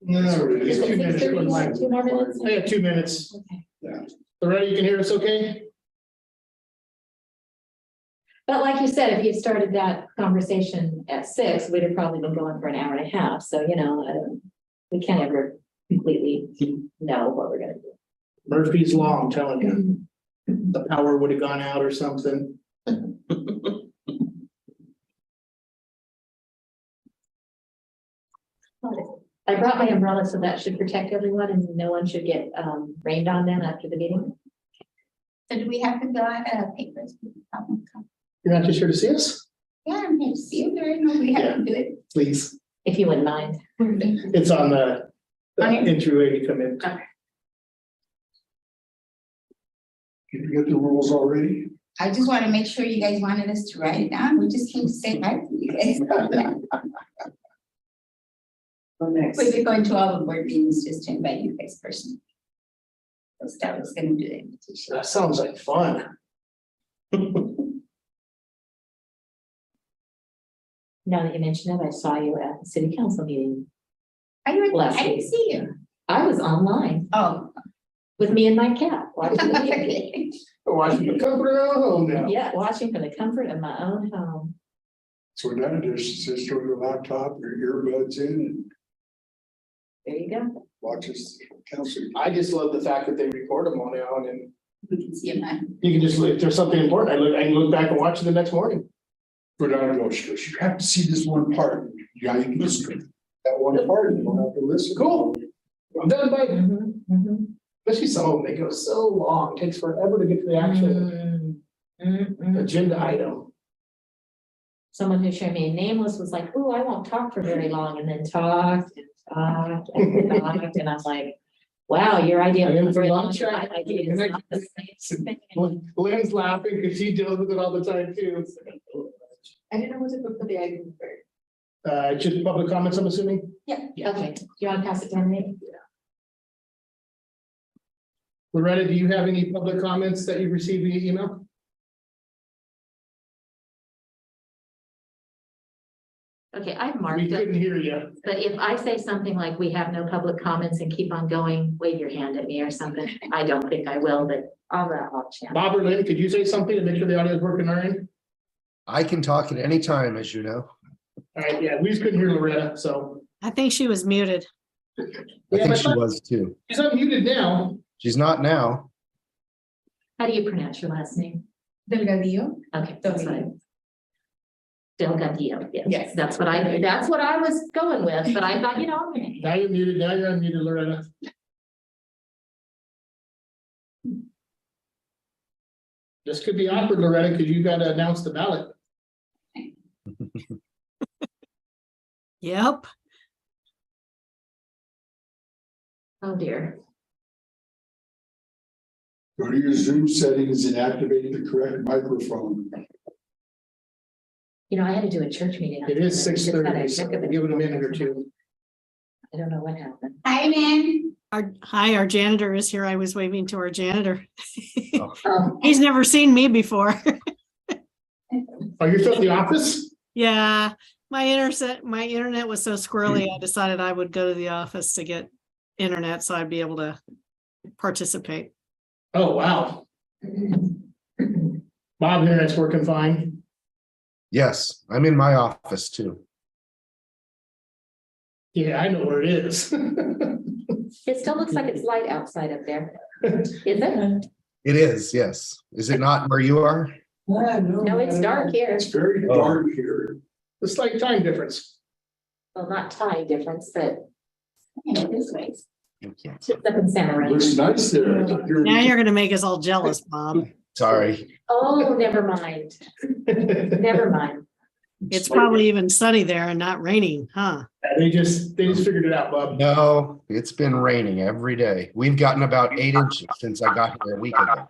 No, really. Is It's it 2 minutes. 6:30? Wouldn't mind. 2 more minutes? I got 2 minutes. Okay. Yeah. Loretta, you can hear us okay? But like you said, if you started that conversation at 6, we'd have probably been going for an hour and a half. So, you know, we can't ever completely know what we're gonna do. Murphy's Law, I'm telling you. The power would have gone out or something. I brought my umbrella, so that should protect everyone and no one should get rained on then after the meeting. So do we have to fill out papers? You're not just here to see us? Yeah, I'm here to see you. There, no, we have to do it. Please. If you wouldn't mind. It's on the Okay. entryway to come in. Did you get the rules already? I just want to make sure you guys wanted us to write it down. We just came to say hi to you guys. We've been going to all the board meetings just to invite you guys personally. So Stella was gonna do the invitation. That sounds like fun. Now that you mention it, I saw you at the city council meeting. Are you, Last I didn't week. see you. I was online Oh. with me and my cat. Watching the meeting. Okay. Watching the comfort of our home now. Yeah, watching from the comfort of my own home. So now just sits through your laptop, your earbuds in and There you go. watches council. I just love the fact that they record them all now and then We can see him on. you can just, if there's something important, I can look back and watch it the next morning. But I go, she goes, you have to see this one part. Yeah, you can just that one part, you don't have to listen. Cool. I'm done, bye. Mhm, mhm. Especially some of them, they go so long, takes forever to get to the actual agenda item. Someone who showed me Nameless was like, "Oh, I won't talk for very long," and then talked and talked and talked, and I'm like, "Wow, your idea And then of for very long, lunch, my idea is not the same thing." Lynn's laughing because she deals with it all the time too. I didn't know what to put for the item first. Just public comments, I'm assuming? Okay, do you want to pass it down to me? Loretta, do you have any public comments that you received via email? Okay, I've We marked it, couldn't hear you. but if I say something like we have no public comments and keep on going, wave your hand at me or something. I don't think I will, but I'll chance. Bob or Lynn, could you say something to make sure the audio is working on our end? I can talk at any time, as you know. All right, yeah, we just couldn't hear Loretta, so. I think she was muted. I Yeah, think but she was too. she's unmuted now. She's not now. How do you pronounce your last name? Delgadillo. Okay, that's what I. Delgadillo, yes, Yes. that's what I was going with, but I thought, you know, Now you're muted, now you're unmuted, Loretta. This could be awkward, Loretta, because you gotta announce the ballot. Yep. oh dear. Go to your Zoom settings and activate the correct microphone. You know, I had to do a church meeting. It is Just had 6:30, a so heck of a- give it a minute or two. I don't know what happened. Hi, man. Our janitor is here. I was waving to our janitor. Oh, He's never seen me before. Oh, you're still at the office? Yeah, my internet was so squirrely, I decided I would go to the office to get internet so I'd be able to participate. Oh, wow. Bob, internet's working fine. Yes, I'm in my office too. Yeah, I know where it is. it still looks like it's light outside up there. Is it? It is, yes. Is it not where you are? No, it's dark here. It's very Oh. dark here. The slight time difference. Well, not time difference, but This way. it's up in Santa Rosa. Looks nice there. Now you're gonna make us all jealous, Bob. Sorry. Oh, never mind. Never mind. It's probably even sunny there and not raining, huh? They just figured it out, Bob. No, it's been raining every day. We've gotten about 8 inches since I got here a week ago.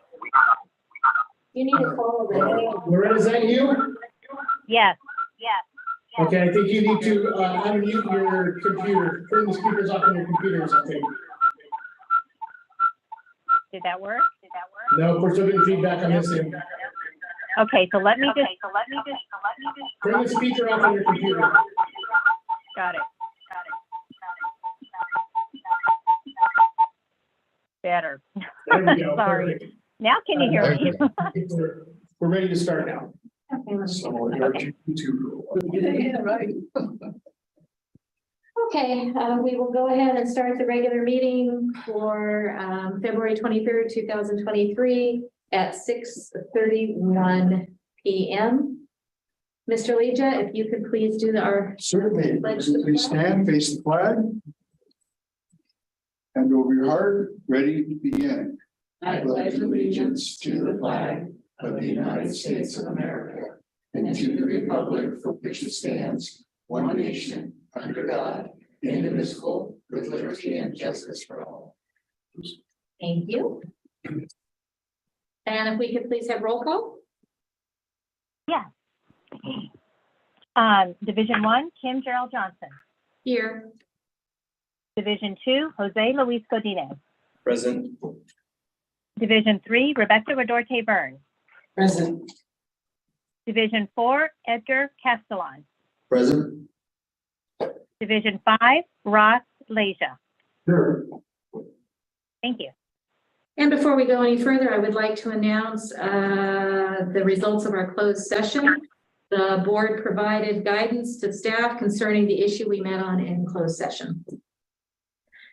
You need to call Loretta. Loretta, is that you? Yes. Okay, I think you need to unmute your computer, turn the speakers off on your computers, I think. Did that work? No, we're still getting feedback on this end. Okay, so let me just Turn the speaker off on your computer. got it. Better. There we go. Sorry. Perfect. Now can you hear me? I think We're ready to start now. So our YouTube. Yeah, right. Okay, we will go ahead and start the regular meeting for February 23rd, 2023 at 6:31 PM. Mr. Leja, if you could please do our Certainly, Pledge to the please flag. stand, face the flag. Hand over your heart, ready to begin. I pledge allegiance to the flag of the United States of America and to the republic for which it stands, one nation, under God, indivisible, with liberty and justice for all. Thank you. And if we could please have roll call? Division 1, Kim Gerald Johnson. Here. Division 2, Jose Luis Godinez. Present. Division 3, Rebecca Redorte Burns. Present. Division 4, Edgar Castellan. Present. Division 5, Ross Leja. Sure. Thank you. And before we go any further, I would like to announce the results of our closed session. The board provided guidance to staff concerning the issue we met on in closed session.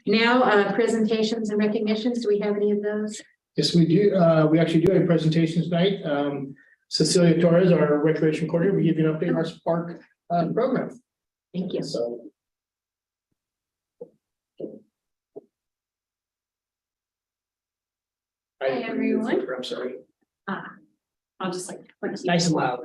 Now, presentations and recognitions. Do we have any of those? Yes, we do. We actually do have presentations tonight. Cecilia Torres, our recreation coordinator, will give you an update on our Spark program. Thank you. So. Hi, everyone. I'm sorry. I'll just like. Nice and loud.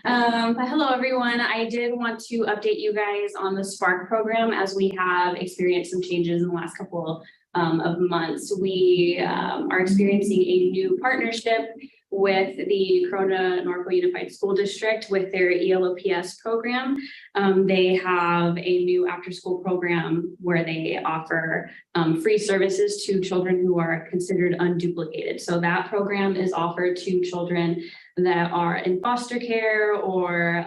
Hello, everyone. I did want to update you guys on the Spark program as we have experienced some changes in the last couple of months. We are experiencing a new partnership with the Corona Norco Unified School District with their ELOPS program. They have a new after-school program where they offer free services to children who are considered unduplicated. So that program is offered to children that are in foster care or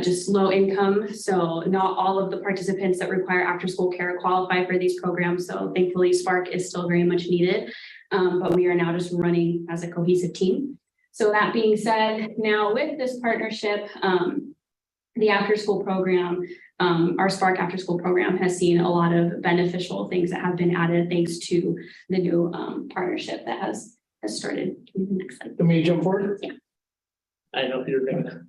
just low income. So not all of the participants that require after-school care qualify for these programs. So thankfully, Spark is still very much needed. But we are now just running as a cohesive team. So that being said, now with this partnership, the after-school program, our Spark after-school program has seen a lot of beneficial things that have been added thanks to the new partnership that has started. Next slide. Let me jump forward. Yeah. I don't know if you're doing that.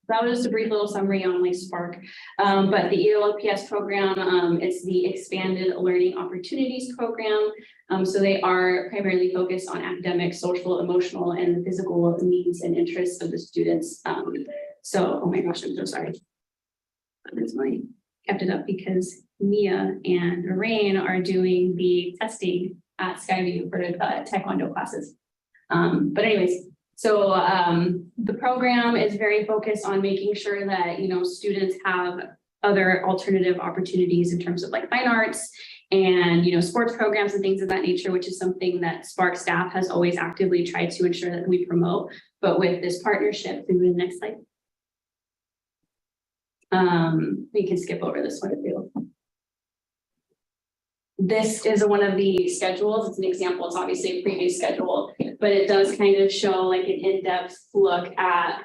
That was just a brief little summary on like Spark. But the ELOPS program, it's the Expanded Learning Opportunities Program. So they are primarily focused on academic, social, emotional, and physical needs and interests of the students. So, oh my gosh, I'm so sorry. That's my kept it up because Mia and Lorraine are doing the testing at Skyview for the Taekwondo classes. But anyways, so the program is very focused on making sure that, you know, students have other alternative opportunities in terms of like fine arts and, you know, sports programs and things of that nature, which is something that Spark staff has always actively tried to ensure that we promote. But with this partnership, through the next slide. We can skip over this one if you. This is one of the schedules. It's an example. It's obviously a previous schedule, but it does kind of show like an in-depth look at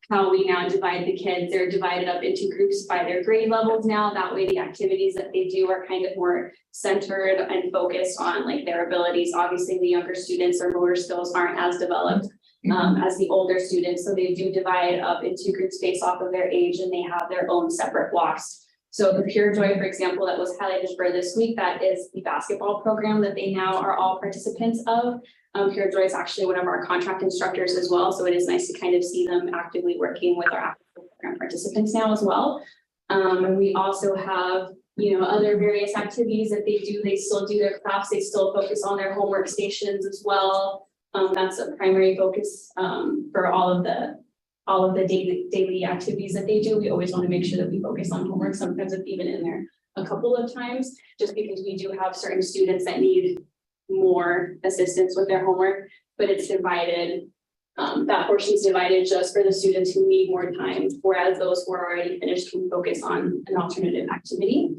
how we now divide the kids. They're divided up into groups by their grade levels now. That way the activities that they do are kind of more centered and focused on like their abilities. Obviously, the younger students, their motor skills aren't as developed as the older students. So they do divide up into groups based off of their age and they have their own separate blocks. So the Pure Joy, for example, that was highlighted for this week, that is the basketball program that they now are all participants of. Pure Joy is actually one of our contract instructors as well. So it is nice to kind of see them actively working with our after-school program participants now as well. And we also have, you know, other various activities that they do. They still do their crafts. They still focus on their homework stations as well. That's a primary focus for all of the daily activities that they do. We always want to make sure that we focus on homework. Sometimes it's even in there a couple of times, just because we do have certain students that need more assistance with their homework, but it's divided. That portion is divided just for the students who need more time, whereas those who are already finished can focus on an alternative activity.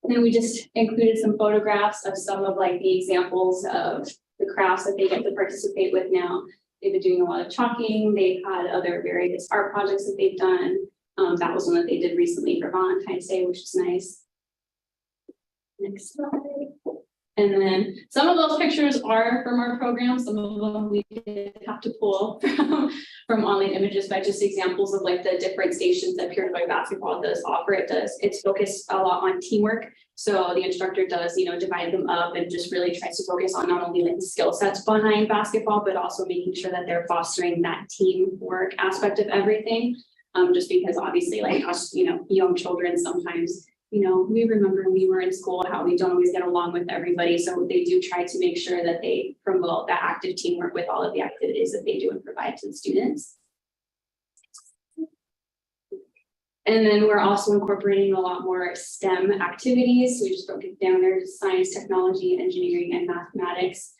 And then we just included some photographs of some of like the examples of the crafts that they get to participate with now. They've been doing a lot of chalking. They've had other various art projects that they've done. That was one that they did recently for Valentine's Day, which is nice. Next slide. And then some of those pictures are from our program. Some of them we did have to pull from online images, but just examples of like the different stations that Pure Joy Basketball does offer. It's focused a lot on teamwork. So the instructor does, divide them up and just really tries to focus on not only like the skill sets behind basketball, but also making sure that they're fostering that teamwork aspect of everything. Just because obviously like us, young children sometimes, we remember when we were in school how we don't always get along with everybody. So they do try to make sure that they promote that active teamwork with all of the activities that they do and provide to the students. And then we're also incorporating a lot more STEM activities. So we just broke it down there to science, technology, engineering, and mathematics.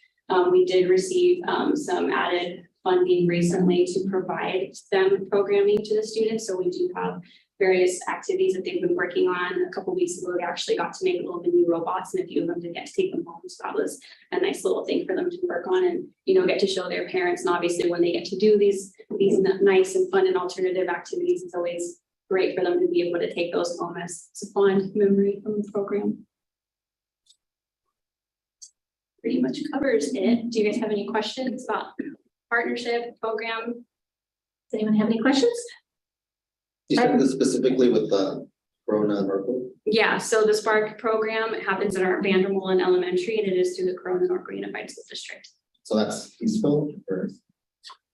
We did receive some added funding recently to provide STEM programming to the students. So we do have various activities that they've been working on. A couple of weeks ago, they actually got to make little mini robots, and a few of them did get to take them home. So that was a nice little thing for them to work on and, get to show their parents. And obviously when they get to do these nice and fun and alternative activities, it's always great for them to be able to take those home as it's a fond memory from the program. Pretty much covers it. Do you guys have any questions about partnership program? Does anyone have any questions? You said this specifically with the Corona and Norco? Yeah, so the Spark program happens at our Vandermolen Elementary, and it is through the Corona Norco Unified School District. So that's Eastville or?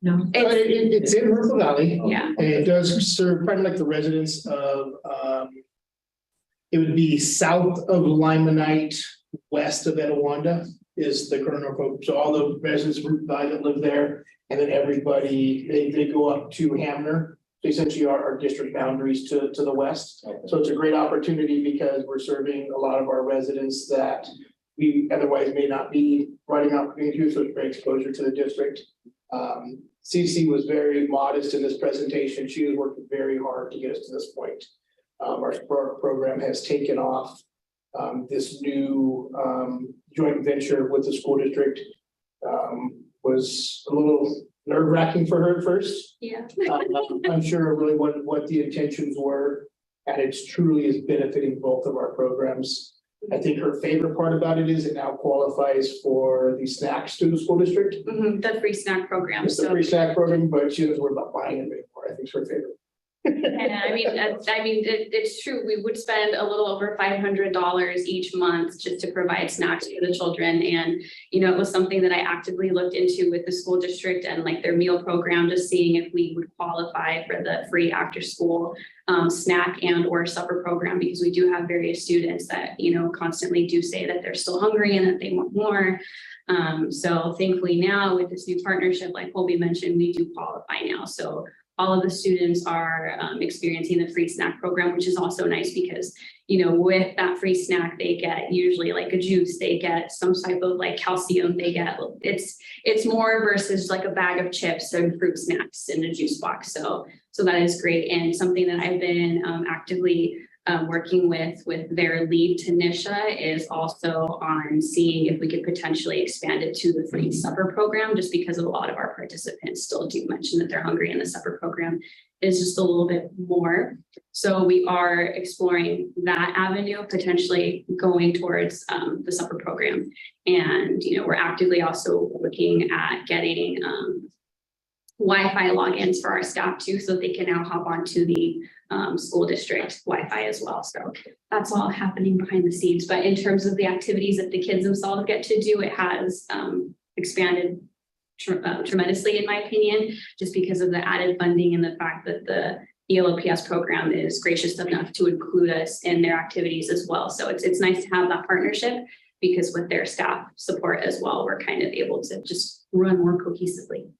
No. It's in Merkle Valley. Yeah. And it does serve kind of like the residents of, it would be south of Limonite, west of Etowanda is the Corona Norco. So all the residents that live there, and then everybody, they go up to Hamner. Essentially our district boundaries to the west. Okay. So it's a great opportunity because we're serving a lot of our residents that we otherwise may not be running opportunity to, so it's great exposure to the district. CC was very modest in this presentation. She was working very hard to get us to this point. Our Spark program has taken off. This new joint venture with the school district was a little nerve-wracking for her at first. Yeah. I'm sure really what the intentions were, and it's truly is benefiting both of our programs. I think her favorite part about it is it now qualifies for the snacks to the school district. The free snack program. It's the free snack program, but she doesn't worry about buying it anymore. I think it's her favorite. And it's true. We would spend a little over $500 each month just to provide snacks for the children. And, it was something that I actively looked into with the school district and like their meal program, just seeing if we would qualify for the free after school snack and or supper program, because we do have various students that, constantly do say that they're still hungry and that they want more. So thankfully now with this new partnership, like Colby mentioned, we do qualify now. So all of the students are experiencing the free snack program, which is also nice because, with that free snack, they get usually like a juice, they get some type of like calcium, they get, it's more versus like a bag of chips and fruit snacks in a juice box. So that is great. And something that I've been actively working with their lead Tanisha is also on seeing if we could potentially expand it to the free supper program, just because a lot of our participants still do mention that they're hungry and the supper program is just a little bit more. So we are exploring that avenue, potentially going towards the supper program. And, we're actively also looking at getting Wi-Fi logins for our staff too, so that they can now hop onto the school district Wi-Fi as well. So that's all happening behind the scenes. But in terms of the activities that the kids themselves get to do, it has expanded tremendously, in my opinion, just because of the added funding and the fact that the ELOPS program is gracious enough to include us in their activities as well. So it's nice to have that partnership, because with their staff support as well, we're kind of able to just run more cohesively.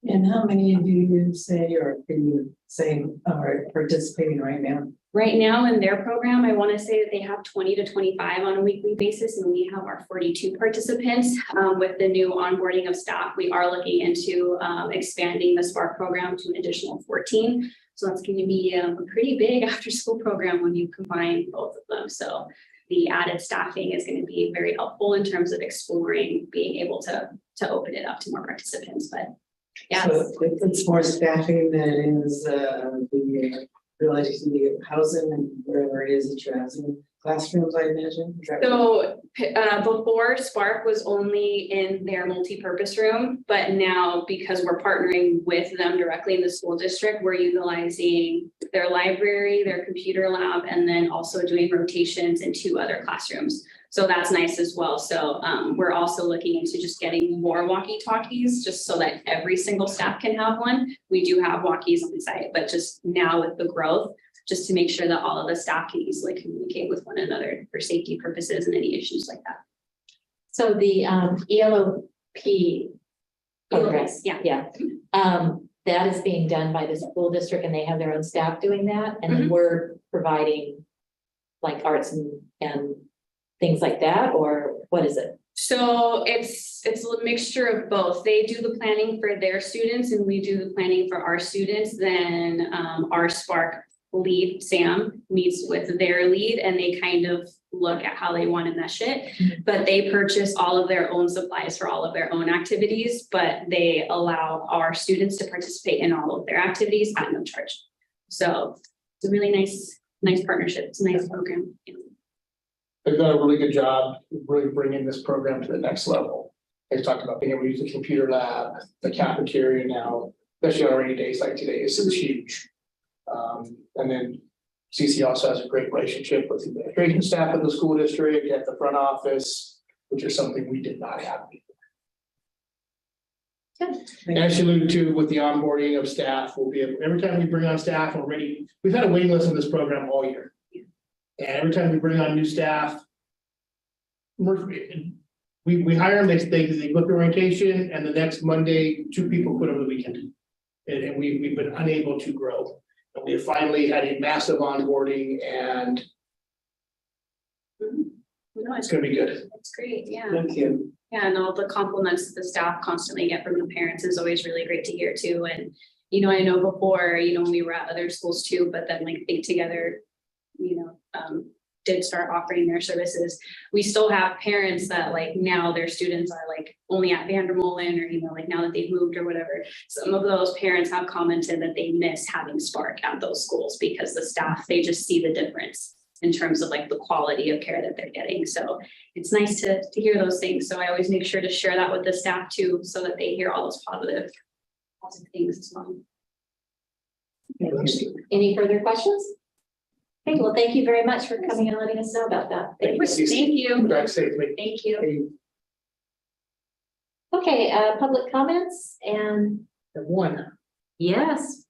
And how many do you say, or can you say are participating right now? Right now in their program, I want to say that they have 20 to 25 on a weekly basis, and we have our 42 participants. With the new onboarding of staff, we are looking into expanding the Spark program to an additional 14. So that's going to be a pretty big after school program when you combine both of them. So the added staffing is going to be very helpful in terms of exploring, being able to open it up to more participants. But yeah, So it's more staffing than it is the related to the housing and wherever it is that you're housing classrooms, I imagine. Is that right? so before Spark was only in their multi-purpose room, but now because we're partnering with them directly in the school district, we're utilizing their library, their computer lab, and then also doing rotations in 2 other classrooms. So that's nice as well. So we're also looking into just getting more walkie-talkies, just so that every single staff can have one. We do have walkies on site, but just now with the growth, just to make sure that all of the staff can easily communicate with one another for safety purposes and any issues like that. So the ELOP program, Yeah. that is being done by the school district and they have their own staff doing that. And then we're providing like arts and things like that, or what is it? So it's a mixture of both. They do the planning for their students and we do the planning for our students. Then our Spark lead, Sam, meets with their lead and they kind of look at how they want to mesh it. But they purchase all of their own supplies for all of their own activities, but they allow our students to participate in all of their activities at no charge. So it's a really nice partnership. It's a nice program. They've done a really good job really bringing this program to the next level. They talked about being able to use the computer lab, the cafeteria now, especially on rainy days like today, is huge. And then CC also has a great relationship with the administration staff of the school district at the front office, which is something we did not have before. And as you alluded to with the onboarding of staff, we'll be able, every time we bring on staff already, we've had a waiting list on this program all year. And every time we bring on new staff, we hire them, they book the rotation, and the next Monday, 2 people quit over the weekend. And we've been unable to grow. And we finally had a massive onboarding and No, it's gonna be good. It's great, yeah. Thank you. Yeah, and all the compliments the staff constantly get from the parents is always really great to hear too. And, you know, I know before, you know, we were at other schools too, but then like Think Together, you know, did start offering their services. We still have parents that like now their students are like only at Vandermolen or, you know, like now that they've moved or whatever. Some of those parents have commented that they miss having Spark at those schools because the staff, they just see the difference in terms of like the quality of care that they're getting. So it's nice to hear those things. So I always make sure to share that with the staff too, so that they hear all those positive things as well. Any further questions? Okay, well, thank you very much for coming and letting us know about that. Thank you. Drive safely. Thank you. Okay, public comments and One. yes,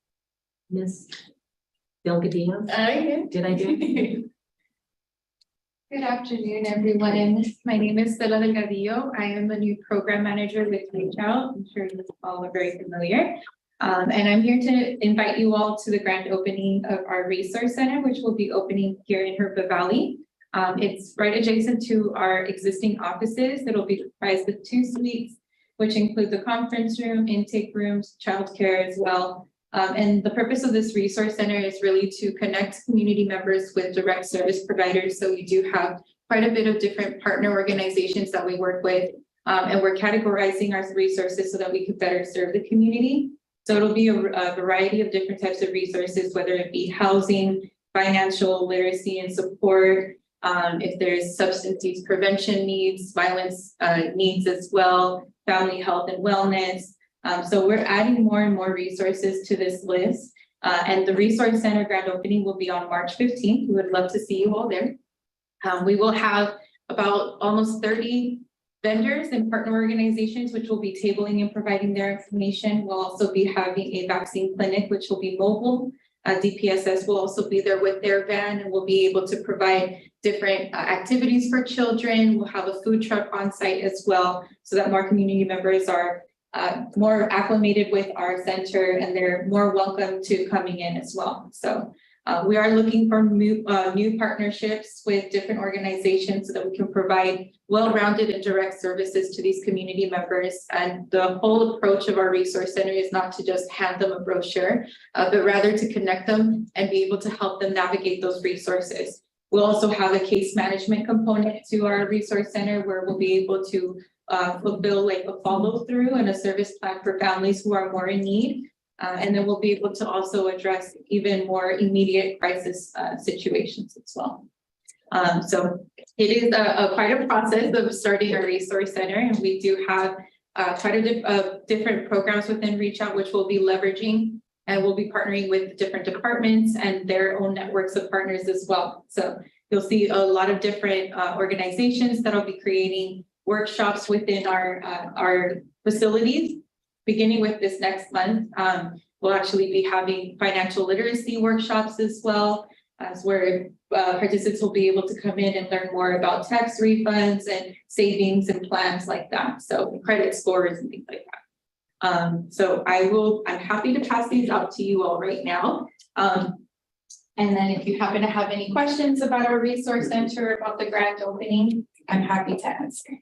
Miss Delgadillo. Did I do it? Good afternoon, everyone. My name is Stella Delgadillo. I am the new program manager with Reach Out. I'm sure you all are very familiar. And I'm here to invite you all to the grand opening of our resource center, which will be opening here in Herba Valley. It's right adjacent to our existing offices. It'll be comprised of 2 suites, which include the conference room, intake rooms, childcare as well. And the purpose of this resource center is really to connect community members with direct service providers. So we do have quite a bit of different partner organizations that we work with, and we're categorizing our resources so that we could better serve the community. So it'll be a variety of different types of resources, whether it be housing, financial literacy and support, if there's substance use prevention needs, violence needs as well, family health and wellness. So we're adding more and more resources to this list. And the Resource Center grand opening will be on March 15th. We would love to see you all there. We will have about almost 30 vendors and partner organizations, which will be tabling and providing their information. We'll also be having a vaccine clinic, which will be mobile. DPSS will also be there with their van and we'll be able to provide different activities for children. We'll have a food truck on site as well, so that more community members are more acclimated with our center and they're more welcome to coming in as well. So We are looking for new partnerships with different organizations so that we can provide well-rounded and direct services to these community members. And the whole approach of our resource center is not to just hand them a brochure, but rather to connect them and be able to help them navigate those resources. We'll also have a case management component to our resource center where we'll be able to fulfill like a follow through and a service plan for families who are more in need. And then we'll be able to also address even more immediate crisis situations as well. So it is quite a process of starting a resource center, and we do have quite a different programs within Reach Out, which we'll be leveraging, and we'll be partnering with different departments and their own networks of partners as well. So you'll see a lot of different organizations that'll be creating workshops within our facilities. Beginning with this next month, we'll actually be having financial literacy workshops as well, as where participants will be able to come in and learn more about tax refunds and savings and plans like that. So credit scores and things like that. So I'm happy to pass these out to you all right now. And then if you happen to have any questions about our resource center, about the grand opening, I'm happy to answer.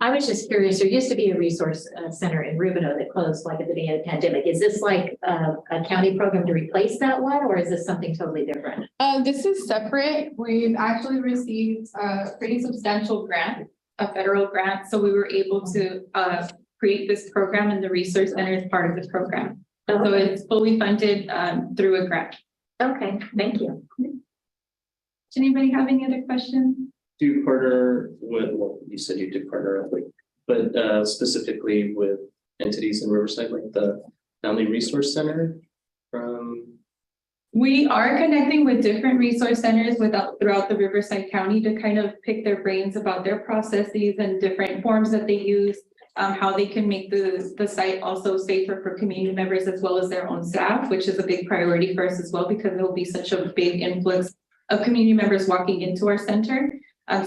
I was just curious, there used to be a resource center in Rubino that closed like at the beginning of the pandemic. Is this like a county program to replace that one, or is this something totally different? This is separate. We've actually received a pretty substantial grant, a federal grant. So we were able to create this program, and the resource center is part of the program. Oh, So it's fully funded through a grant. okay, thank you. Does anybody have any other questions? Do you partner with, well, you said you did partner up, like, but specifically with entities in Riverside, like the Family Resource Center from? We are connecting with different resource centers throughout the Riverside County to kind of pick their brains about their processes and different forms that they use, how they can make the site also safer for community members as well as their own staff, which is a big priority for us as well, because there will be such a big influx of community members walking into our center.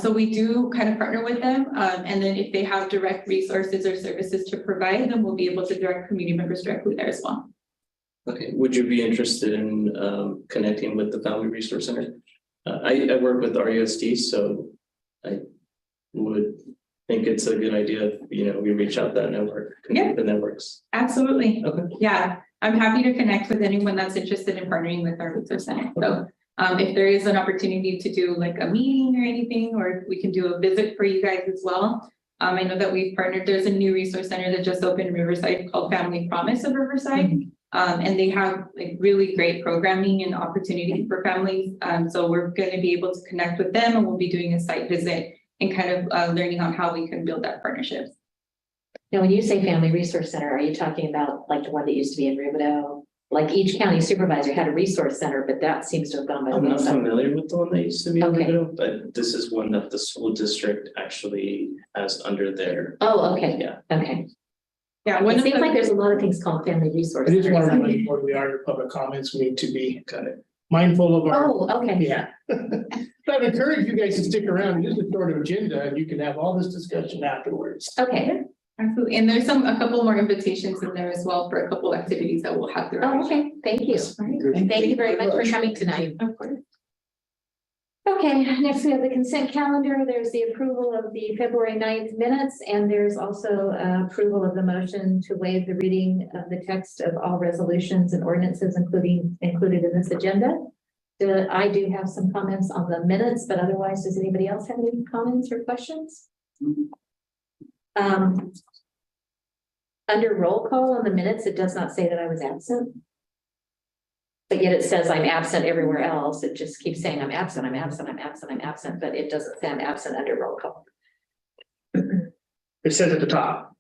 So we do kind of partner with them. And then if they have direct resources or services to provide, then we'll be able to direct community members directly there as well. Okay, would you be interested in connecting with the Family Resource Center? I work with RUSD, so I would think it's a good idea if, we reach out that network, connect the networks. Absolutely. Okay. Yeah, I'm happy to connect with anyone that's interested in partnering with our resource center. So if there is an opportunity to do like a meeting or anything, or we can do a visit for you guys as well. I know that we've partnered, there's a new resource center that just opened in Riverside called Family Promise of Riverside. And they have like really great programming and opportunities for families. So we're going to be able to connect with them, and we'll be doing a site visit and kind of learning on how we can build that partnership. Now, when you say Family Resource Center, are you talking about like the one that used to be in Rubino? Like each county supervisor had a resource center, but that seems to have gone by the I'm not wayside. familiar with the one that used to be, Okay. but this is one that the school district actually has under their. Oh, okay, Yeah. okay. Yeah, It seems like there's a lot of things called Family Resource. I just want to Centers. remind you where we are in public comments. We need to be mindful of our. Oh, okay. Yeah. But I encourage you guys to stick around. Just a short agenda, and you can have all this discussion afterwards. Okay. Absolutely. And there's a couple more invitations in there as well for a couple activities that we'll have throughout. Oh, okay. Thank you. Thank you very much for coming tonight. Of course. Okay, next we have the consent calendar. There's the approval of the February 9th minutes, and there's also approval of the motion to waive the reading of the text of all resolutions and ordinances included in this agenda. I do have some comments on the minutes, but otherwise, does anybody else have any comments or questions? Under roll call on the minutes, it does not say that I was absent. But yet it says I'm absent everywhere else. It just keeps saying I'm absent, I'm absent, I'm absent, I'm absent, but it doesn't say I'm absent under roll call. It says at the top.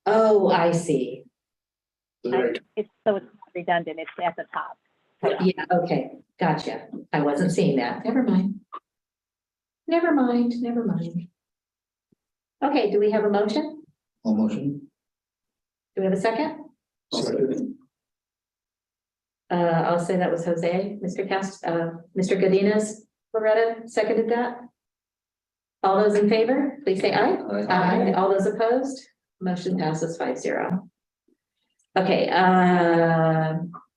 Oh, I see. It's redundant. It's at the top. Yeah, okay, gotcha. I wasn't seeing that. Never mind. Never mind, never mind. Okay, do we have a motion? All motion. Do we have a second? I'll say that was Jose, Mr. Godinez, Loretta seconded that. All those in favor, please say aye. Aye. All those opposed, motion passes 5-0. Okay,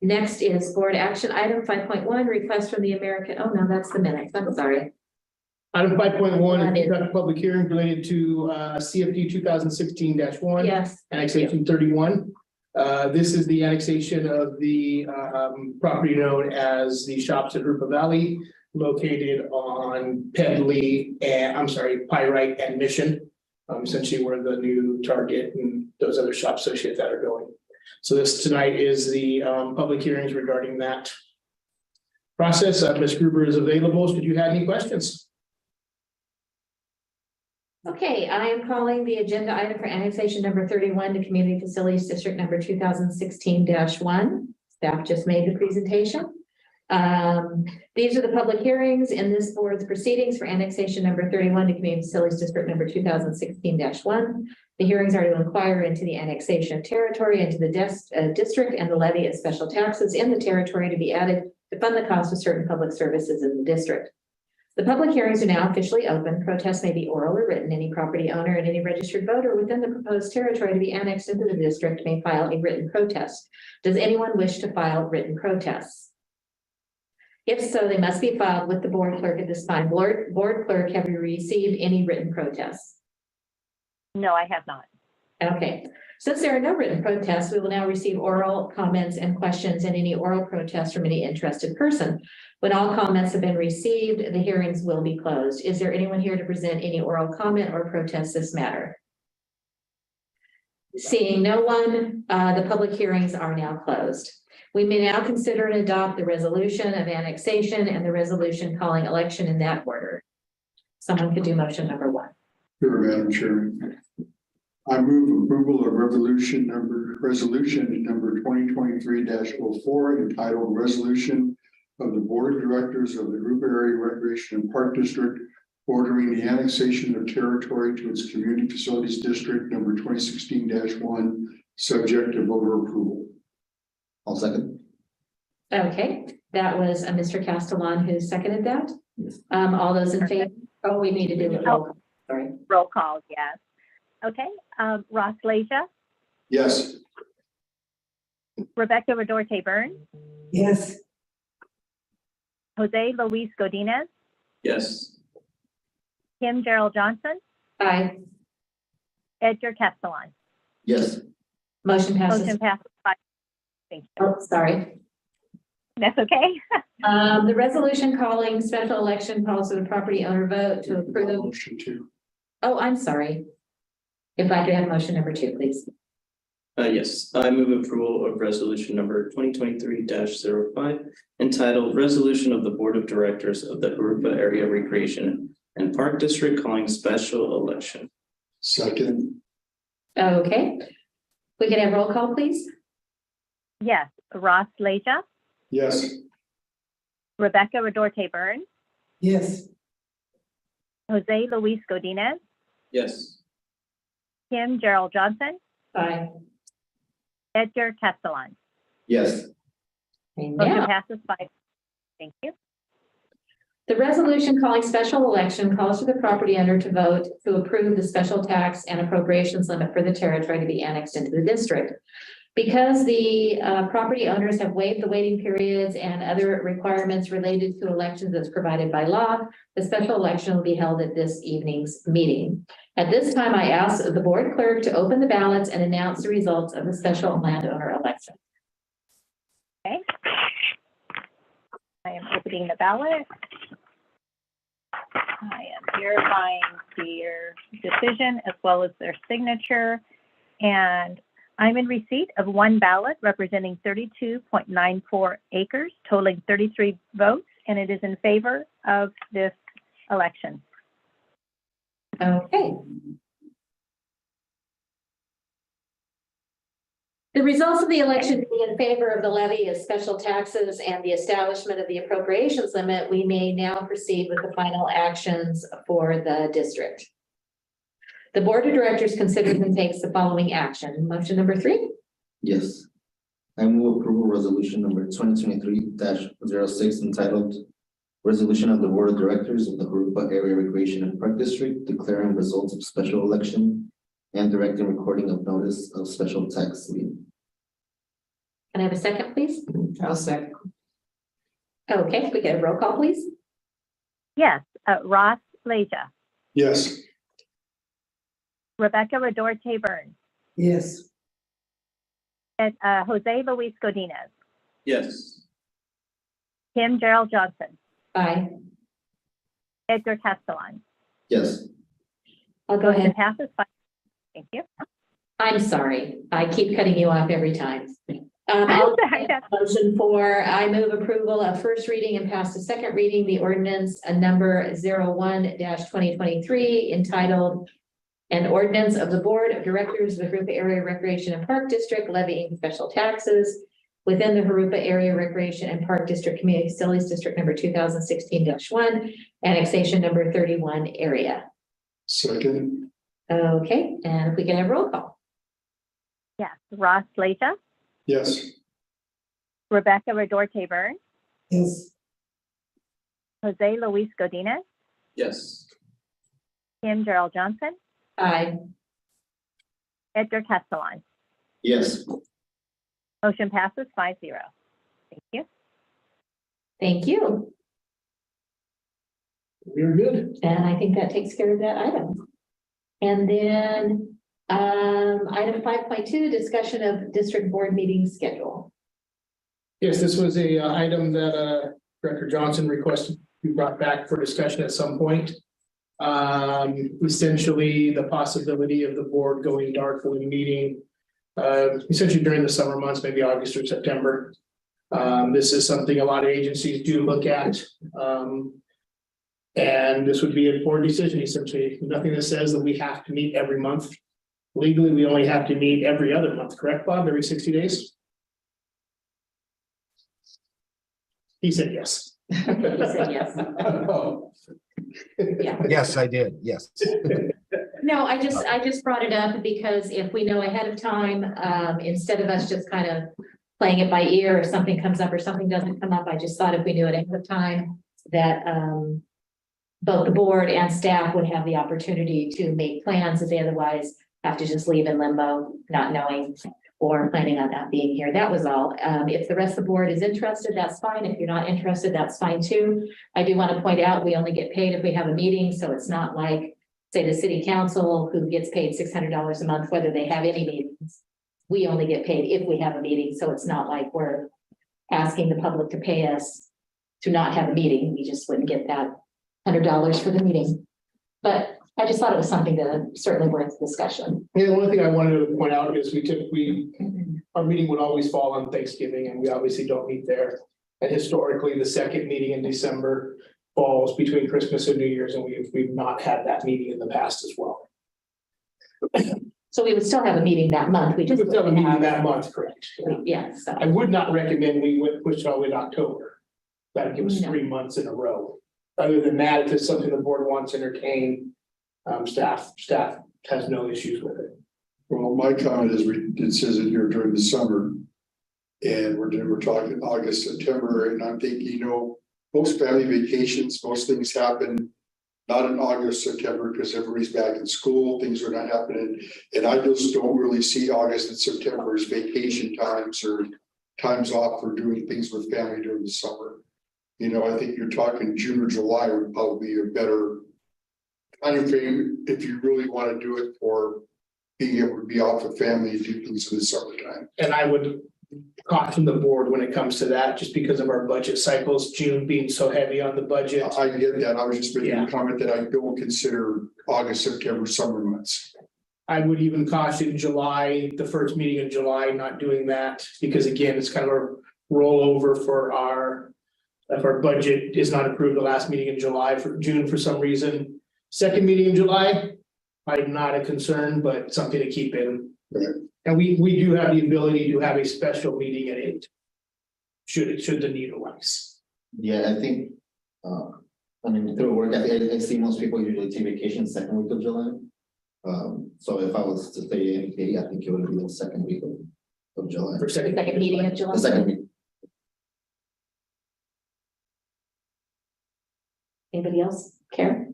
Next is board action item 5.1, request from the American, oh no, that's the minutes. I'm sorry. Item 5.1 That is is- conduct a public hearing related to CFD 2016-1. Yes. Annexation 31. This is the annexation of the property known as the Shops at Rupa Valley, located on Pedley and, I'm sorry, Pyrite and Mission. Essentially where the new Target and those other shops associated that are going. So this tonight is the public hearings regarding that process. Ms. Gruber is available. Should you have any questions? Okay, I am calling the agenda item for annexation number 31 to Community Facilities District number 2016-1. Staff just made the presentation. These are the public hearings in this board's proceedings for annexation number 31 to Community Facilities District number 2016-1. The hearings are to inquire into the annexation of territory into the district and the levy of special taxes in the territory to be added to fund the cost of certain public services in the district. The public hearings are now officially open. Protests may be oral or written. Any property owner and any registered voter within the proposed territory to be annexed into the district may file a written protest. Does anyone wish to file written protests? If so, they must be filed with the board clerk at this time. Board clerk, have you received any written protests? No, I have not. Okay, since there are no written protests, we will now receive oral comments and questions and any oral protests from any interested person. When all comments have been received, the hearings will be closed. Is there anyone here to present any oral comment or protest this matter? Seeing no one, the public hearings are now closed. We may now consider and adopt the resolution of annexation and the resolution calling election in that order. Someone could do motion number 1. Sure, Madam Chairman. I move approval of resolution number 2023-04 entitled Resolution of the Board of Directors of the Rupa Area Recreation and Park District ordering the annexation of territory to its Community Facilities District number 2016-1, subject to voter approval. I'll second. Okay, that was Mr. Castellan who seconded that. All those in favor? Oh, we need to do it. Oh, sorry. Roll call, yes. Okay, Ross Leja, Yes. Rebecca Redorte Burns, Yes. Jose Luis Godinez, Yes. Kim Gerald Johnson, Aye. Edgar Castellan. Yes. Motion passes. Motion passes 5. Thank you. Oh, sorry. That's okay. The resolution calling special election calls for the property owner vote to approve. Motion 2. Oh, I'm sorry. If I could have motion number 2, please. Yes, I move approval of resolution number 2023-05 entitled Resolution of the Board of Directors of the Rupa Area Recreation and Park District calling special election. Second. Okay. We can have roll call, please. Yes, Ross Leja, Yes. Rebecca Redorte Burns, Yes. Jose Luis Godinez, Yes. Kim Gerald Johnson, Aye. Edgar Castellan. Yes. Motion Now, passes 5. Thank you. the resolution calling special election calls for the property owner to vote to approve the special tax and appropriations limit for the territory to be annexed into the district. Because the property owners have waived the waiting periods and other requirements related to elections as provided by law, the special election will be held at this evening's meeting. At this time, I ask the board clerk to open the ballots and announce the results of the special landowner election. Okay. I am opening the ballot. I am verifying their decision as well as their signature. And I'm in receipt of 1 ballot representing 32.94 acres, totaling 33 votes, and it is in favor of this election. Okay. The results of the election being in favor of the levy of special taxes and the establishment of the appropriations limit, we may now proceed with the final actions for the district. The Board of Directors considers and takes the following action. Motion number 3. Yes. I move approval resolution number 2023-06 entitled Resolution of the Board of Directors of the Rupa Area Recreation and Park District declaring results of special election and directing recording of notice of special tax lien. Can I have a second, please? I'll second. Okay, we get a roll call, please. Yes, Ross Leja, Yes. Rebecca Redorte Burns, Yes. and Jose Luis Godinez, Yes. Kim Gerald Johnson, Aye. Edgar Castellan. Yes. I'll go Motion ahead. passes 5. Thank you. I'm sorry. I keep cutting you off every time. I'm I'll sorry. make a motion for, I move approval of first reading and pass to second reading, the ordinance number 01-2023 entitled an ordinance of the Board of Directors of the Harupa Area Recreation and Park District levying special taxes within the Harupa Area Recreation and Park District Community Facilities District number 2016-1, annexation number 31 area. Second. Okay, and if we can have roll call. Yes, Ross Leja, Yes. Rebecca Redorte Burns, Yes. Jose Luis Godinez, Yes. Kim Gerald Johnson, Aye. Edgar Castellan. Yes. Motion passes 5-0. Thank you. Thank you. We're good. And I think that takes care of that item. And then, item 5.2, discussion of district board meeting schedule. Yes, this was a item that Director Johnson requested to be brought back for discussion at some point. Essentially, the possibility of the board going dark for the meeting, essentially during the summer months, maybe August or September. This is something a lot of agencies do look at. And this would be a board decision, essentially. Nothing that says that we have to meet every month. Legally, we only have to meet every other month, correct, Bob? Every 60 days? He said yes. He said yes. Oh. Yeah. Yes, I did. Yes. No, I just brought it up because if we know ahead of time, instead of us just kind of playing it by ear, if something comes up or something doesn't come up, I just thought if we knew it ahead of time, that both the board and staff would have the opportunity to make plans that they otherwise have to just leave in limbo, not knowing or planning on not being here. That was all. If the rest of the board is interested, that's fine. If you're not interested, that's fine too. I do want to point out, we only get paid if we have a meeting, so it's not like, say, the city council who gets paid $600 a month, whether they have any meetings. We only get paid if we have a meeting, so it's not like we're asking the public to pay us to not have a meeting. We just wouldn't get that $100 for the meeting. But I just thought it was something that certainly worth discussion. Yeah, the one thing I wanted to point out is we typically, our meeting would always fall on Thanksgiving, and we obviously don't meet there. And historically, the second meeting in December falls between Christmas and New Year's, and we've not had that meeting in the past as well. So we would still have a meeting that month. We We just would have a wouldn't meeting have- that month, correct? Yeah, so. I would not recommend we would push it all the way to October. That'd give us No. 3 months in a row. Other than that, if it's something the board wants to entertain, staff has no issues with it. Well, my comment is, it says it here during the summer. And we're talking August, September, and I'm thinking, you know, most family vacations, most things happen. Not in August, September, because everybody's back in school, things are not happening. And I just don't really see August and September as vacation times or times off for doing things with family during the summer. You know, I think you're talking June or July would probably be a better time frame if you really want to do it for being able to be off with family and do things in the summertime. And I would caution the board when it comes to that, just because of our budget cycles, June being so heavy on the budget. I get that. I was just making Yeah. a comment that I don't consider August, September, summer months. I would even caution July, the first meeting in July, not doing that, because again, it's kind of a rollover for if our budget is not approved, the last meeting in July for June for some reason. Second meeting in July, I'm not a concern, but something to keep in. Right. And we do have the ability to have a special meeting at 8. Should the need arise. Yeah, I think, I mean, through work, I see most people usually take vacation second week of July. So if I was to stay anything, I think it would be the second week of July. For second. Second meeting of July. The second week. Anybody else care?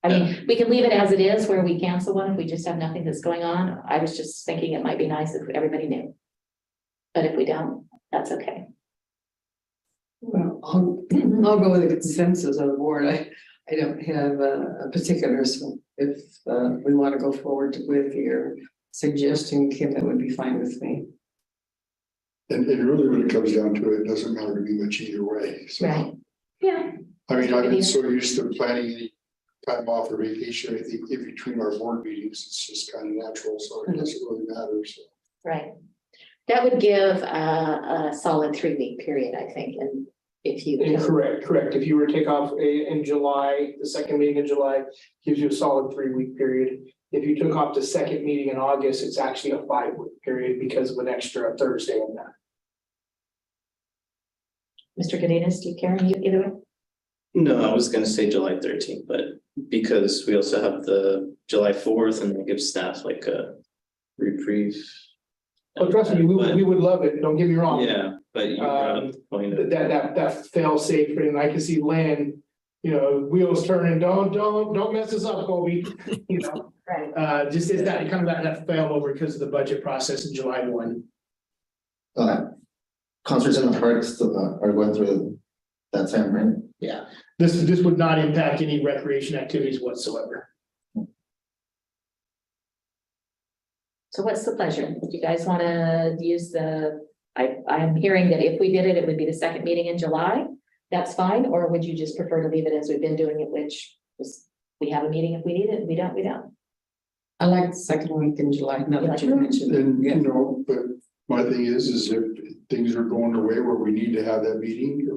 I mean, we can leave it as it is where we cancel one if we just have nothing that's going on. I was just thinking it might be nice if everybody knew. But if we don't, that's okay. Well, I'll go with the consensus of the board. I don't have a particular, so if we want to go forward with your suggestion, Kim, that would be fine with me. And really, when it comes down to it, it doesn't matter to me much either way, so. Right. Yeah. I mean, I've been so used to planning any time off or vacation, I think in between our board meetings, it's just kind of natural, so it doesn't really matter, so. Right. That would give a solid 3-week period, I think, and if you. Correct. If you were to take off in July, the second meeting in July gives you a solid 3-week period. If you took off the second meeting in August, it's actually a 5-week period because of an extra Thursday in that. Mr. Cadenas, do you care either way? No, I was gonna say July 13th, but because we also have the July 4th and that gives staff like a reprieve. Oh, trust me, we would love it, don't get me wrong. Yeah, but you brought up the point of. That fail safe, and I can see Lynn, wheels turning, don't mess us up, Colby, Right. just is that kind of that fail over because of the budget process in July 1. Concerts in the parks are going through that time, right? Yeah, this would not impact any recreation activities whatsoever. So what's the pleasure? Do you guys want to use I'm hearing that if we did it, it would be the second meeting in July. That's fine, or would you just prefer to leave it as we've been doing it, which is, we have a meeting if we need it, we don't, we don't. I like the second week in July, now that you mentioned. And, but my thing is if things are going away where we need to have that meeting,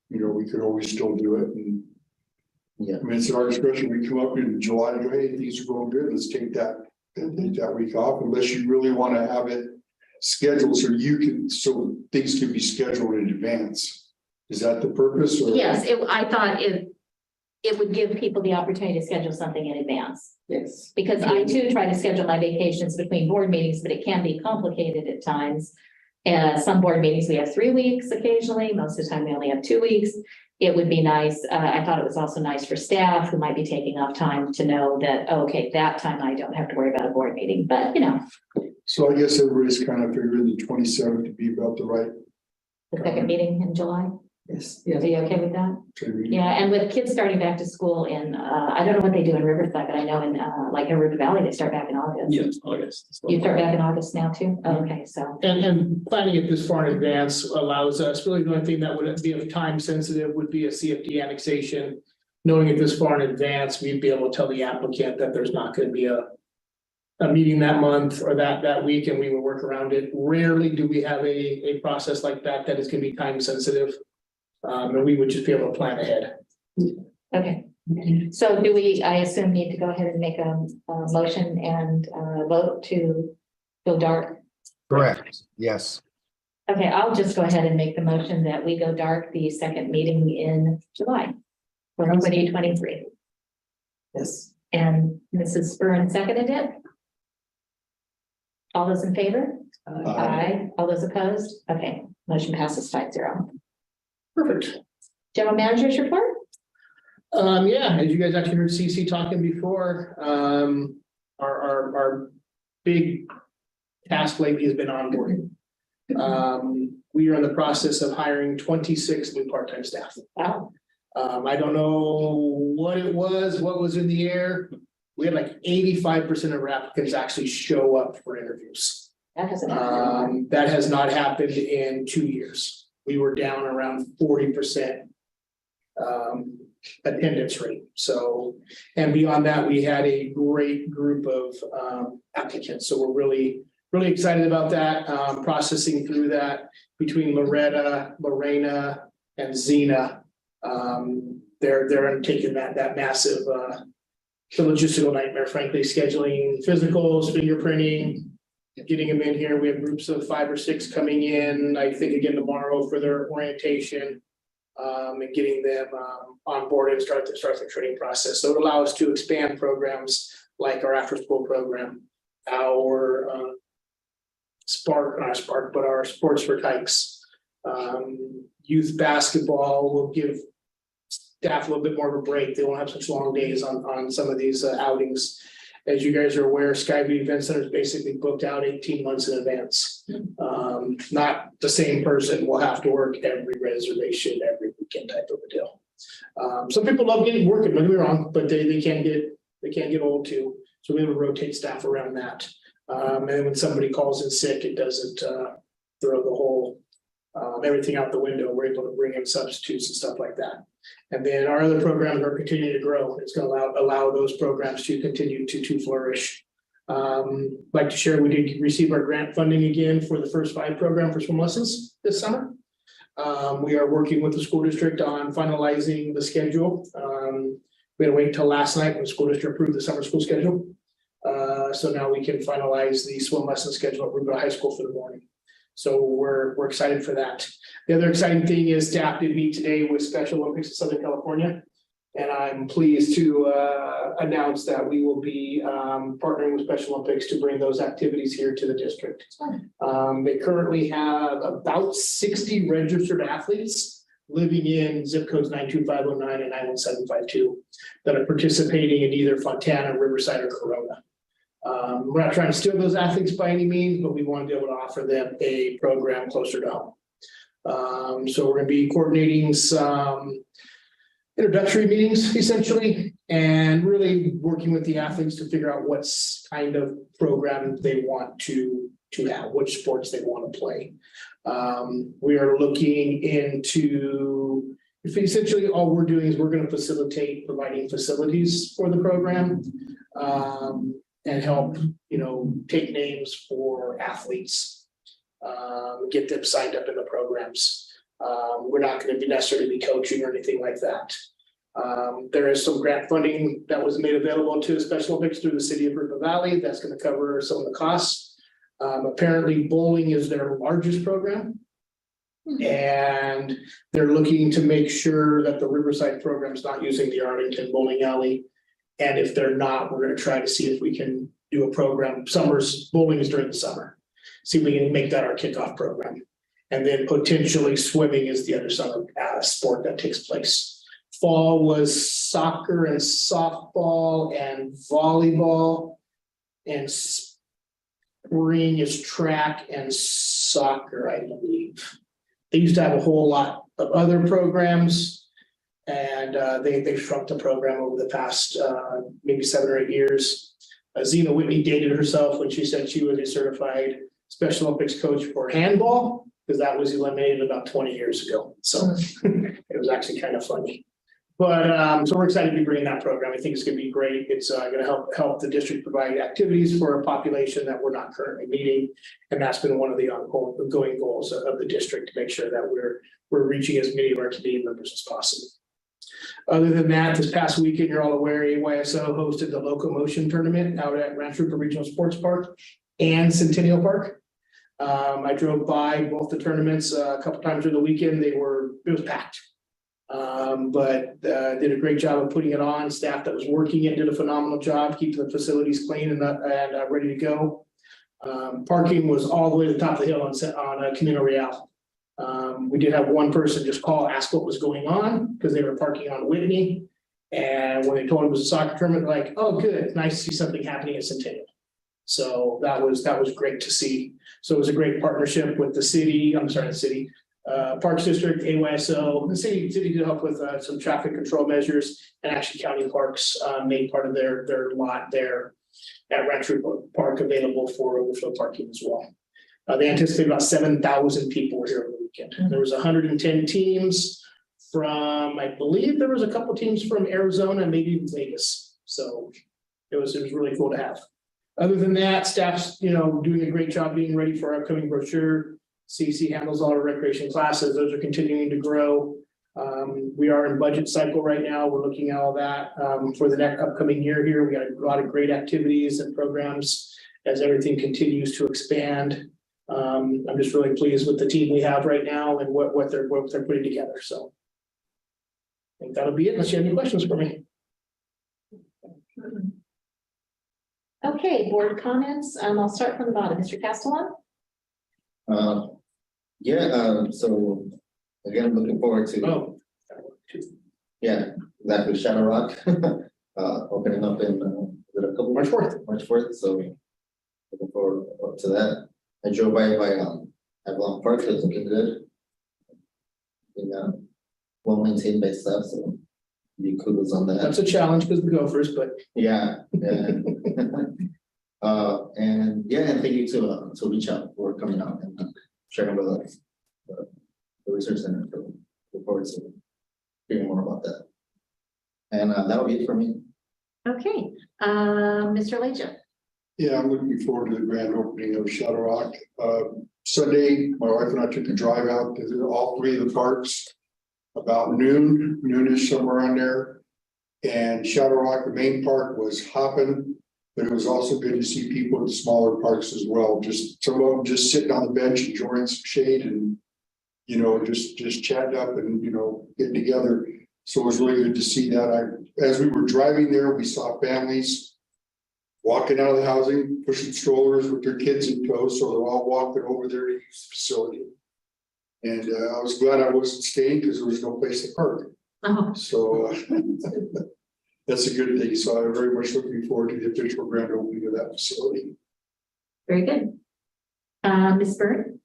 we could always still do it and. Yeah. I mean, it's our discretion, we come up in July and go, hey, things are going good, let's take that week off, unless you really want to have it scheduled so things can be scheduled in advance. Is that the purpose or? Yes, I thought it would give people the opportunity to schedule something in advance. Yes. Because I too try to schedule my vacations between board meetings, but it can be complicated at times. Some board meetings, we have 3 weeks occasionally, most of the time we only have 2 weeks. It would be nice, I thought it was also nice for staff who might be taking off time to know that, okay, that time I don't have to worry about a board meeting, but So I guess everybody's kind of figuring the 27th to be about the right. the second meeting in July. Yes. Are you okay with that? time. Yeah, and with kids starting back to school in, I don't know what they do in Riverside, but I know in, like in River Valley, they start back in August. Yeah, August. You start back in August now too? Oh, okay, so, And planning it this far in advance allows us, really the only thing that would be of time sensitive would be a CFD annexation. Knowing it this far in advance, we'd be able to tell the applicant that there's not going to be a meeting that month or that week, and we would work around it. Rarely do we have a process like that is going to be time sensitive. And we would just be able to plan ahead. okay. So do we, I assume, need to go ahead and make a motion and vote to go dark? Correct, yes. Okay, I'll just go ahead and make the motion that we go dark the second meeting in July for 2023. Yes. And Mrs. Spurn seconded it. All those in favor? Aye. All those opposed? Okay, motion passes 5-0. Perfect. General manager's report? Yeah, as you guys actually heard CC talking before, our big task lately has been onboarding. We are in the process of hiring 26 new part-time staff. Wow. I don't know what it was, what was in the air. We had like 85% of our applicants actually show up for interviews. That hasn't happened. That has not happened in 2 years. We were down around 40% attendance rate. So, and beyond that, we had a great group of applicants. So we're really excited about that, processing through that between Loretta, Lorena, and Zena. They're undertaking that massive the logistical nightmare, frankly, scheduling physicals, fingerprinting, getting them in here. We have groups of 5 or 6 coming in, I think again tomorrow for their orientation, and getting them on board and start the training process. So it allows us to expand programs like our after school program, our our sports for tykes, youth basketball will give staff a little bit more of a break. They won't have such long days on some of these outings. As you guys are aware, Skyview Event Center is basically booked out 18 months in advance. Not the same person will have to work every reservation, every weekend type of a deal. Some people love working, don't get me wrong, but they can get old too. So we have to rotate staff around that. And when somebody calls in sick, it doesn't throw the whole everything out the window. We're able to bring in substitutes and stuff like that. And then our other programs are continuing to grow. It's going to allow those programs to continue to flourish. Like to share, we did receive our grant funding again for the First 5 program for swim lessons this summer. We are working with the school district on finalizing the schedule. We had to wait until last night when the school district approved the summer school schedule. So now we can finalize the swim lesson schedule at Rubin High School for the morning. So we're excited for that. The other exciting thing is staff did meet today with Special Olympics of Southern California. And I'm pleased to announce that we will be partnering with Special Olympics to bring those activities here to the district. They currently have about 60 registered athletes living in zip codes 92509 and 91752 that are participating in either Fontana, Riverside, or Corona. We're not trying to steal those athletes by any means, but we want to be able to offer them a program closer to home. So we're going to be coordinating some introductory meetings essentially, and really working with the athletes to figure out what kind of program they want to have, which sports they want to play. We are looking into, essentially all we're doing is we're going to facilitate providing facilities for the program. And help, take names for athletes, get them signed up in the programs. We're not going to be necessarily coaching or anything like that. There is some grant funding that was made available to Special Olympics through the city of River Valley. That's going to cover some of the costs. Apparently bowling is their largest program. And they're looking to make sure that the Riverside program is not using the Arlington bowling alley. And if they're not, we're going to try to see if we can do a program. Bowling is during the summer. See if we can make that our kickoff program. And then potentially swimming is the other summer sport that takes place. Fall was soccer and softball and volleyball. And spring is track and soccer, I believe. They used to have a whole lot of other programs. And they've shrunk the program over the past maybe 7 or 8 years. Zena Whitney dated herself when she said she was a certified Special Olympics coach for handball, because that was eliminated about 20 years ago. So it was actually kind of funny. But so we're excited to be bringing that program. I think it's going to be great. It's going to help the district provide activities for a population that we're not currently meeting. And that's been one of the ongoing goals of the district, to make sure that we're reaching as many of our community members as possible. Other than that, this past weekend, you're all aware, AYSO hosted the Locomotion Tournament out at Ranch River Regional Sports Park and Centennial Park. I drove by both the tournaments a couple times during the weekend. It was packed. But did a great job of putting it on. Staff that was working it did a phenomenal job keeping the facilities clean and ready to go. Parking was all the way to the top of the hill on Camino Real. We did have one person just ask what was going on, because they were parking on Whitney. And when they told him it was a soccer tournament, like, oh, good, nice to see something happening at Centennial. So that was great to see. So it was a great partnership with the city, Parks District, AYSO. The city did help with some traffic control measures, and actually County Parks made part of their lot there at Ranch River Park available for overflow parking as well. They anticipate about 7,000 people were here over the weekend. There was 110 teams from, I believe there was a couple teams from Arizona, maybe even Vegas. So it was really cool to have. Other than that, staff's doing a great job being ready for our upcoming brochure. CC handles all our recreation classes. Those are continuing to grow. We are in budget cycle right now. We're looking at all that for the next upcoming year here. We got a lot of great activities and programs as everything continues to expand. I'm just really pleased with the team we have right now and what they're putting together. So I think that'll be it, unless you have any questions for me. Okay, board comments. I'll start from the bottom. Mr. Castellan? So again, I'm looking forward to. Yeah, exactly. Shadow Rock opening up in it a couple? March 4th. March 4th, so looking forward to that. I drove by Avalon Park, it's looking good. Well maintained by staff, so be kudos on that. That's a challenge because we go first, but Yeah. And thank you to reach out for coming out and sharing with us. The research center, so look forward to hearing more about that. And that'll be it for me. Okay, Mr. Leja. Yeah, I'm looking forward to the grand opening of Shadow Rock. Sunday, my wife and I took a drive out to all three of the parks. About noonish somewhere on there. And Shadow Rock, the main park was hopping, but it was also good to see people in smaller parks as well. Just some of them just sitting on the bench, enjoying some shade and, just chatting up and, getting together. So it was really good to see that. As we were driving there, we saw families walking out of the housing, pushing strollers with their kids in tow. So they're all walking over there to use the facility. And I was glad I wasn't staying because there was no place to park. Oh, So that's a good thing. So I'm very much looking forward to the official grand opening of that facility. very good. Ms. Byrd?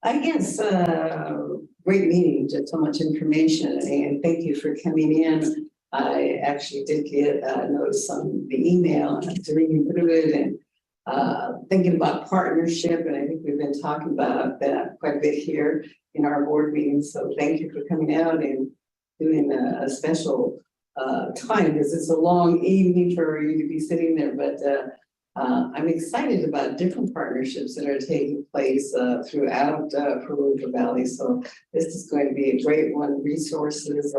I guess, great meeting, just so much information, and thank you for coming in. I actually did get a notice on the email, and I'm reading through it and thinking about partnership, and I think we've been talking about that quite a bit here in our board meetings. So thank you for coming out and doing a special time, because it's a long evening for you to be sitting there, but I'm excited about different partnerships that are taking place throughout Paruca Valley. So this is going to be a great one. Resources.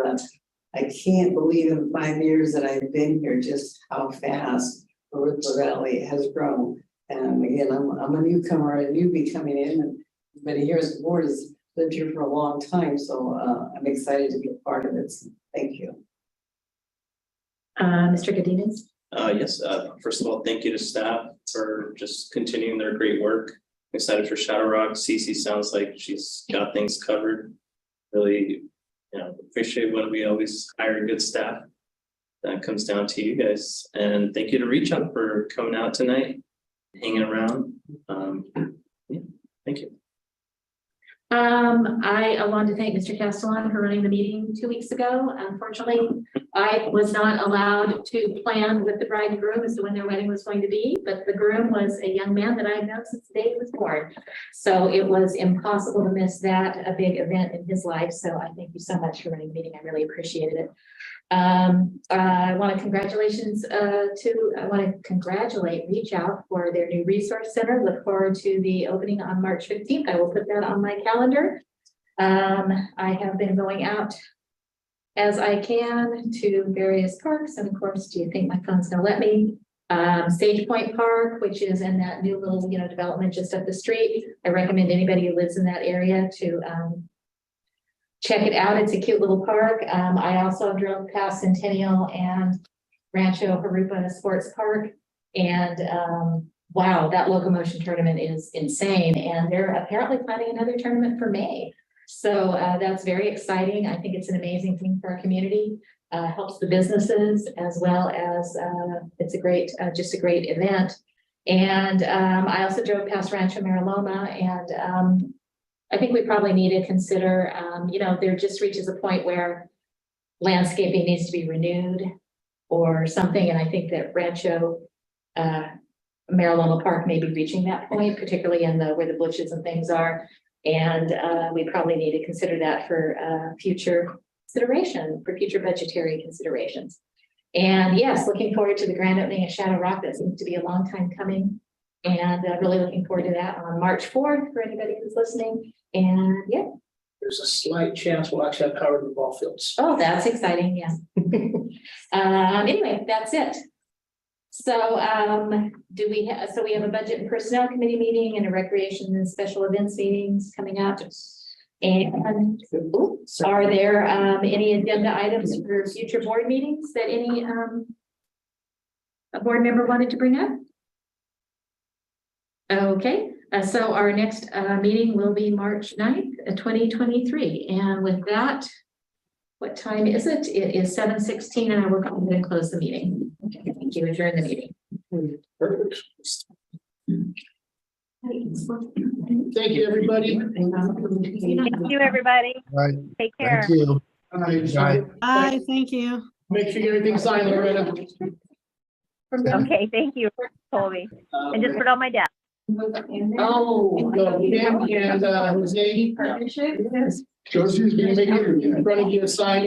I can't believe in 5 years that I've been here just how fast Paruca Valley has grown. And again, I'm a newcomer, a newbie coming in, and everybody here as the board has lived here for a long time. So I'm excited to be a part of it. So thank you. Mr. Godinez? Yes, first of all, thank you to staff for just continuing their great work. I'm excited for Shadow Rock. Cece sounds like she's got things covered. Really, appreciate when we always hire good staff. That comes down to you guys. And thank you to Reach Out for coming out tonight, hanging around. Thank you. I want to thank Mr. Castellan for running the meeting 2 weeks ago. Unfortunately, I was not allowed to plan with the bride and groom as to when their wedding was going to be, but the groom was a young man that I've known since the day he was born. So it was impossible to miss that, a big event in his life. So I thank you so much for running the meeting. I really appreciated it. I want to congratulate Reach Out for their new resource center. Look forward to the opening on March 15th. I will put that on my calendar. I have been going out as I can to various parks, and of course, do you think my phone's gonna let me? Sage Point Park, which is in that new little, development just up the street. I recommend anybody who lives in that area to check it out. It's a cute little park. I also drove past Centennial and Rancho Harupa Sports Park, and wow, that locomotion tournament is insane. And they're apparently planning another tournament for May. So that's very exciting. I think it's an amazing thing for our community. Helps the businesses as well as it's a great, just a great event. And I also drove past Rancho Mariloma, and I think we probably need to consider, there just reaches a point where landscaping needs to be renewed or something. And I think that Rancho Mariloma Park may be reaching that point, particularly in where the bushes and things are. And we probably need to consider that for future consideration, for future budgetary considerations. And yes, looking forward to the grand opening of Shadow Rock. That seems to be a long time coming. And really looking forward to that on March 4th for anybody who's listening. And yeah. there's a slight chance we'll actually have power in the ball fields. Oh, that's exciting. Yeah. Anyway, that's it. So we have a budget and personnel committee meeting and a recreation and special events meetings coming up. And are there any agenda items for future board meetings that any a board member wanted to bring up? Okay, so our next meeting will be March 9th, 2023. And with that, what time is it? It is 7:16, and I will go ahead and close the meeting. Okay. to adjourn the meeting. Perfect. Thank you, everybody. Thank you, everybody. Right, Take care. thank you. Bye. Bye, thank you. Make sure you get everything signed, Loretta. Okay, thank you, Colby. And just put on my desk. Oh, Pam and Jose. Partnership? Josie's gonna make it in front of you a sign